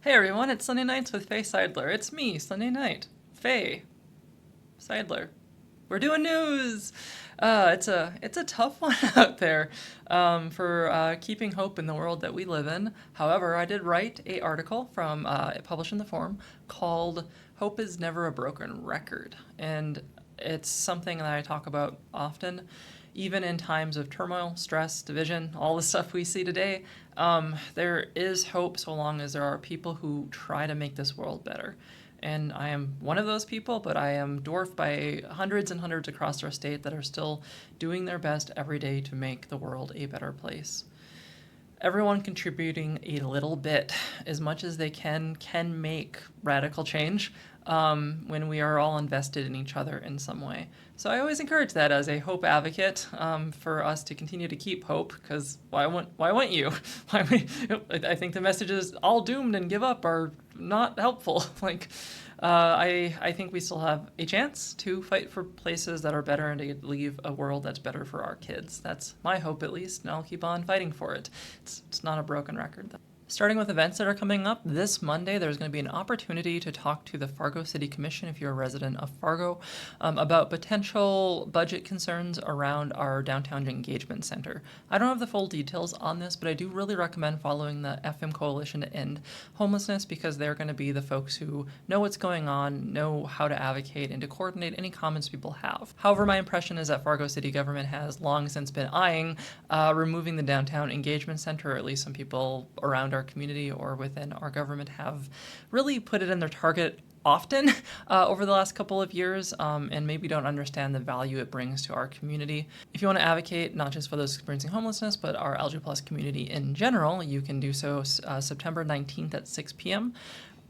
Hey everyone, it's Sunday Nights with Faye Seidler. It's me, Sunday Night. Faye Seidler. We're doing news! It's a tough one out there for keeping hope in the world that we live in. However, I did write an article from published in the Forum called "Hope is Never a Broken Record," and it's something that I talk about often, even in times of turmoil, stress, division, all the stuff we see today. There is hope so long as there are people who try to make this world better. And I am one of those people, but I am dwarfed by hundreds and hundreds across our state that are still doing their best every day to make the world a better place. Everyone contributing a little bit, as much as they can make radical change when we are all invested in each other in some way. So I always encourage that as a hope advocate for us to continue to keep hope, because why wouldn't you? I think the messages all doomed and give up are not helpful. I think we still have a chance to fight for places that are better and to leave a world that's better for our kids. That's my hope, at least, and I'll keep on fighting for it. It's not a broken record, though. Starting with events that are coming up, this Monday there's going to be an opportunity to talk to the Fargo City Commission, if you're a resident of Fargo, about potential budget concerns around our downtown engagement center. I don't have the full details on this, but I do really recommend following the FM Coalition to End Homelessness, because they're going to be the folks who know what's going on, know how to advocate, and to coordinate any comments people have. However, my impression is that Fargo City government has long since been eyeing removing the downtown engagement center, or at least some people around our community or within our government have really put it in their target often over the last couple of years, and maybe don't understand the value it brings to our community. If you want to advocate not just for those experiencing homelessness, but our LGBT+ community in general, you can do so September 19th at 6 p.m.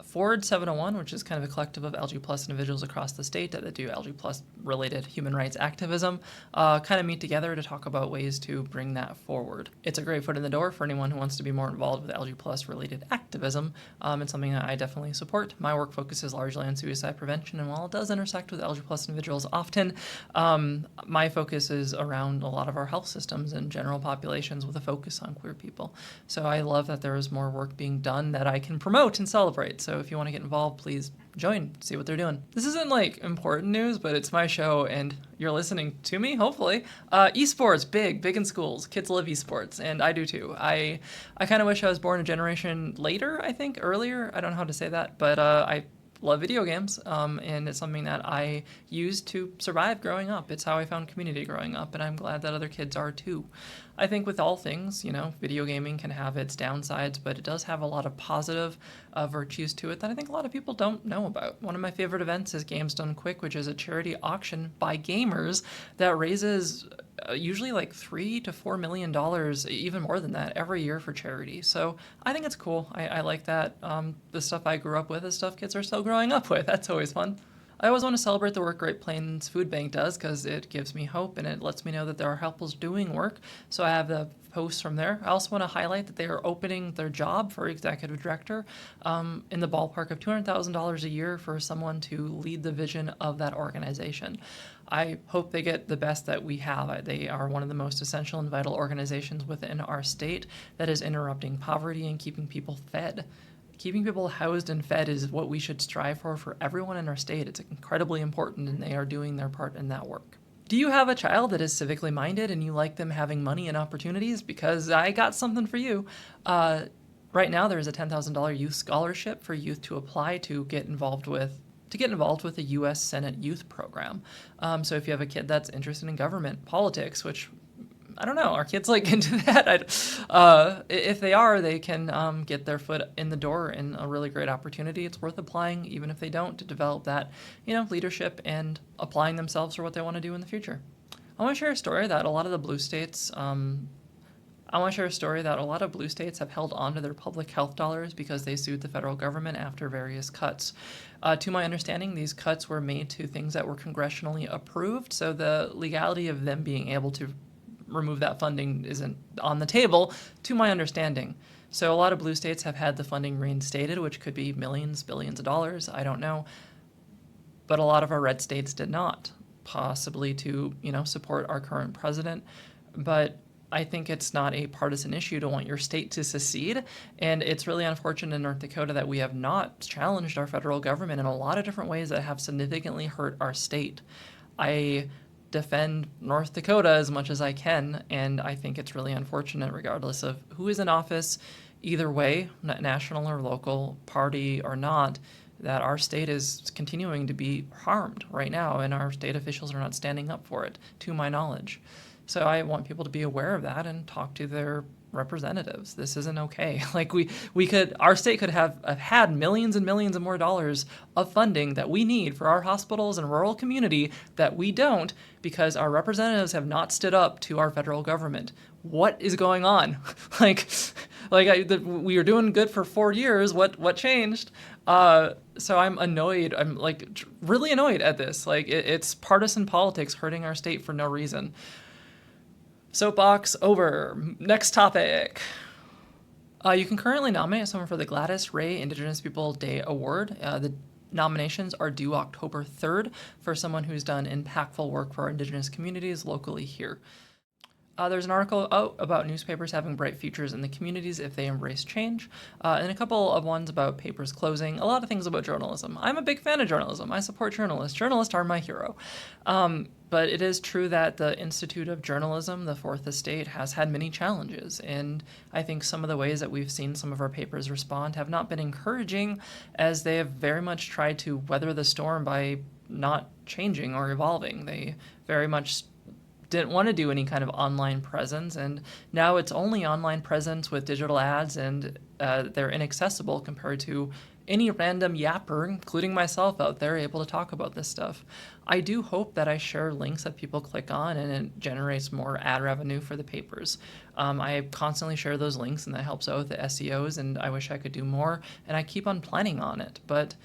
Forward 701, which is kind of a collective of LG+ individuals across the state that do LG+ related human rights activism, kind of meet together to talk about ways to bring that forward. It's a great foot in the door for anyone who wants to be more involved with LG+ related activism. It's something that I definitely support. My work focuses largely on suicide prevention, and while it does intersect with LG+ individuals often, my focus is around a lot of our health systems and general populations with a focus on queer people. So I love that there is more work being done that I can promote and celebrate. So if you want to get involved, please join, see what they're doing. This isn't like important news, but it's my show and you're listening to me, hopefully. Esports, big in schools. Kids love esports, and I do too. I kind of wish I was born a generation later, I think, earlier. I don't know how to say that, but I love video games, and it's something that I used to survive growing up. It's how I found community growing up, and I'm glad that other kids are too. I think with all things, video gaming can have its downsides, but it does have a lot of positive virtues to it that I think a lot of people don't know about. One of my favorite events is Games Done Quick, which is a charity auction by gamers that raises usually like $3 to $4 million, even more than that, every year for charity. So I think it's cool. I like that. The stuff I grew up with is stuff kids are still growing up with. That's always fun. I always want to celebrate the work Great Plains Food Bank does, because it gives me hope and it lets me know that there are helpers doing work. So I have the posts from there. I also want to highlight that they are opening their job for executive director in the ballpark of $200,000 a year for someone to lead the vision of that organization. I hope they get the best that we have. They are one of the most essential and vital organizations within our state that is interrupting poverty and keeping people fed. Keeping people housed and fed is what we should strive for everyone in our state. It's incredibly important, and they are doing their part in that work. Do you have a child that is civically minded and you like them having money and opportunities? Because I got something for you. Right now, there is a $10,000 youth scholarship for youth to apply to get involved with the U.S. Senate Youth Program. So if you have a kid that's interested in government, politics, which I don't know, are kids like into that? If they are, they can get their foot in the door in a really great opportunity. It's worth applying, even if they don't, to develop that, leadership and applying themselves for what they want to do in the future. I want to share a story that a lot of blue states have held on to their public health dollars because they sued the federal government after various cuts. To my understanding, these cuts were made to things that were congressionally approved, so the legality of them being able to remove that funding isn't on the table, to my understanding. So a lot of blue states have had the funding reinstated, which could be millions, billions of dollars, I don't know. But a lot of our red states did not, possibly to, support our current president. But I think it's not a partisan issue to want your state to secede, and it's really unfortunate in North Dakota that we have not challenged our federal government in a lot of different ways that have significantly hurt our state. I defend North Dakota as much as I can, and I think it's really unfortunate, regardless of who is in office, either way, national or local, party or not, that our state is continuing to be harmed right now, and our state officials are not standing up for it, to my knowledge. So I want people to be aware of that and talk to their representatives. This isn't okay. Like our state could have had millions and millions of more dollars of funding that we need for our hospitals and rural community that we don't, because our representatives have not stood up to our federal government. What is going on? We were doing good for 4 years. What changed? So I'm annoyed. I'm like really annoyed at this. Like it's partisan politics hurting our state for no reason. Soapbox over. Next topic. You can currently nominate someone for the Gladys Ray Indigenous People Day Award. The nominations are due October 3rd for someone who's done impactful work for our Indigenous communities locally here. There's an article out about newspapers having bright futures in the communities if they embrace change, and a couple of ones about papers closing, a lot of things about journalism. I'm a big fan of journalism. I support journalists. Journalists are my hero. But it is true that the Institute of Journalism, the Fourth Estate, has had many challenges, and I think some of the ways that we've seen some of our papers respond have not been encouraging, as they have very much tried to weather the storm by not changing or evolving. They very much didn't want to do any kind of online presence, and now it's only online presence with digital ads, and they're inaccessible compared to any random yapper, including myself out there, able to talk about this stuff. I do hope that I share links that people click on and it generates more ad revenue for the papers. I constantly share those links, and that helps out with the SEOs, and I wish I could do more, and I keep on planning on it. But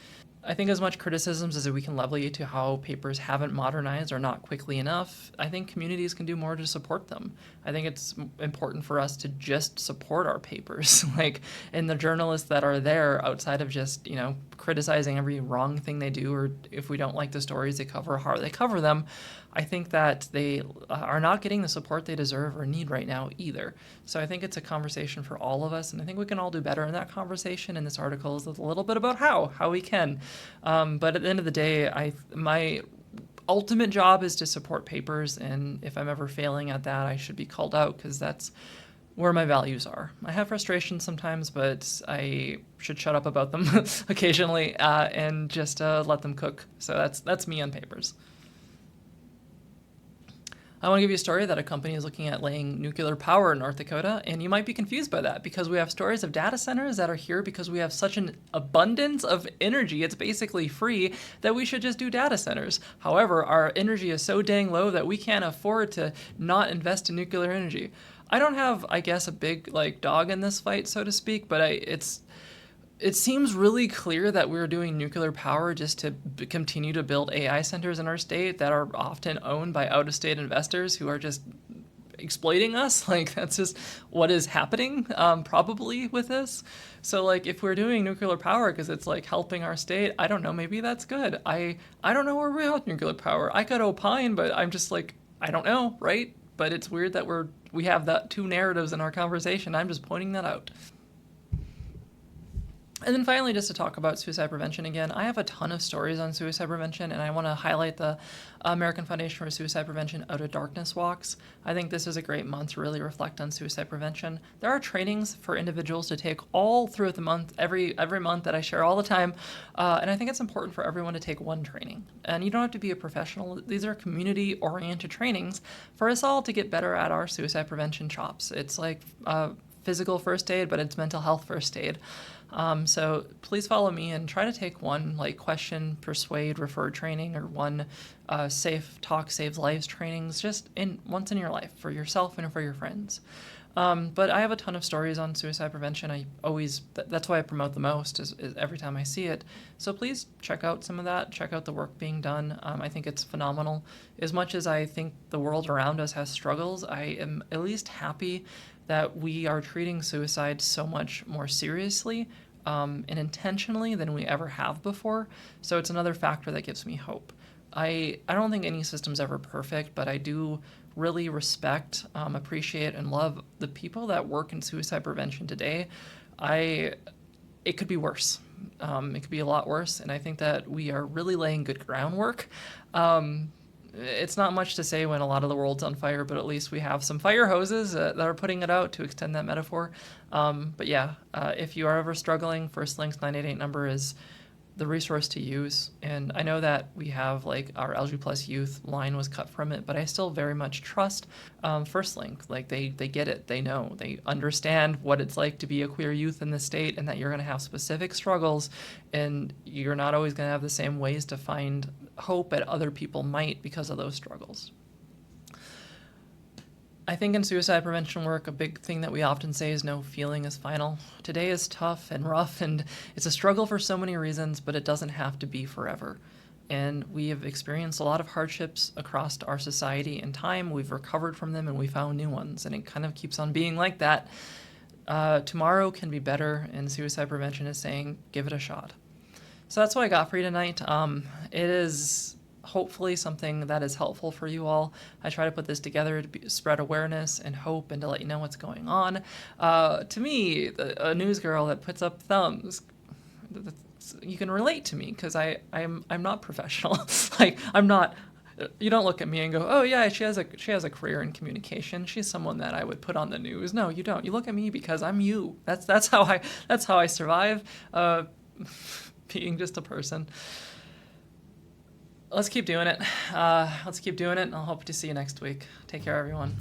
I think as much criticisms as we can level to how papers haven't modernized or not quickly enough, I think communities can do more to support them. I think it's important for us to just support our papers, and the journalists that are there, outside of just, criticizing every wrong thing they do, or if we don't like the stories they cover, how they cover them. I think that they are not getting the support they deserve or need right now either. So I think it's a conversation for all of us, and I think we can all do better in that conversation, and this article is a little bit about how we can. But at the end of the day, my ultimate job is to support papers, and if I'm ever failing at that, I should be called out, because that's where my values are. I have frustrations sometimes, but I should shut up about them occasionally and just let them cook. So that's me on papers. I want to give you a story that a company is looking at laying nuclear power in North Dakota, and you might be confused by that, because we have stories of data centers that are here because we have such an abundance of energy, it's basically free, that we should just do data centers. However, our energy is so dang low that we can't afford to not invest in nuclear energy. I don't have, I guess, a big dog in this fight, so to speak, but it seems really clear that we're doing nuclear power just to continue to build AI centers in our state that are often owned by out-of-state investors who are just exploiting us. That's just what is happening, probably, with this. So, if we're doing nuclear power because it's, helping our state, I don't know, maybe that's good. I don't know where we're at nuclear power. I could opine, but I'm just I don't know, right? But it's weird that we have that two narratives in our conversation. I'm just pointing that out. And then finally, just to talk about suicide prevention again, I have a ton of stories on suicide prevention, and I want to highlight the American Foundation for Suicide Prevention Out of Darkness walks. I think this is a great month to really reflect on suicide prevention. There are trainings for individuals to take all throughout the month, every month, that I share all the time, and I think it's important for everyone to take one training. And you don't have to be a professional. These are community-oriented trainings for us all to get better at our suicide prevention chops. It's like physical first aid, but it's mental health first aid. So please follow me and try to take one question, persuade, refer training, or one safe talk saves lives trainings just once in your life for yourself and for your friends. But I have a ton of stories on suicide prevention. That's why I promote the most is every time I see it. So please check out some of that. Check out the work being done. I think it's phenomenal. As much as I think the world around us has struggles, I am at least happy that we are treating suicide so much more seriously and intentionally than we ever have before. So it's another factor that gives me hope. I don't think any system's ever perfect, but I do really respect, appreciate, and love the people that work in suicide prevention today. It could be worse. It could be a lot worse, and I think that we are really laying good groundwork. It's not much to say when a lot of the world's on fire, but at least we have some fire hoses that are putting it out, to extend that metaphor. But yeah, if you are ever struggling, Firstlink's 988 number is the resource to use. And I know that we have like our LG plus youth line was cut from it, but I still very much trust Firstlink. Like they get it, they know, they understand what it's like to be a queer youth in the state, and that you're going to have specific struggles, and you're not always going to have the same ways to find hope that other people might because of those struggles. I think in suicide prevention work, a big thing that we often say is no feeling is final. Today is tough and rough, and it's a struggle for so many reasons, but it doesn't have to be forever. And we have experienced a lot of hardships across our society in time. We've recovered from them, and we found new ones, and it kind of keeps on being like that. Tomorrow can be better, and suicide prevention is saying, give it a shot. So that's what I got for you tonight. It is hopefully something that is helpful for you all. I try to put this together to spread awareness and hope and to let you know what's going on. To me, a news girl that puts up thumbs, you can relate to me because I'm not professional. Like I'm not. You don't look at me and go, oh yeah, she has a career in communication. She's someone that I would put on the news. No, you don't. You look at me because I'm you. That's how I survive. Being just a person. Let's keep doing it. And I'll hope to see you next week. Take care, everyone.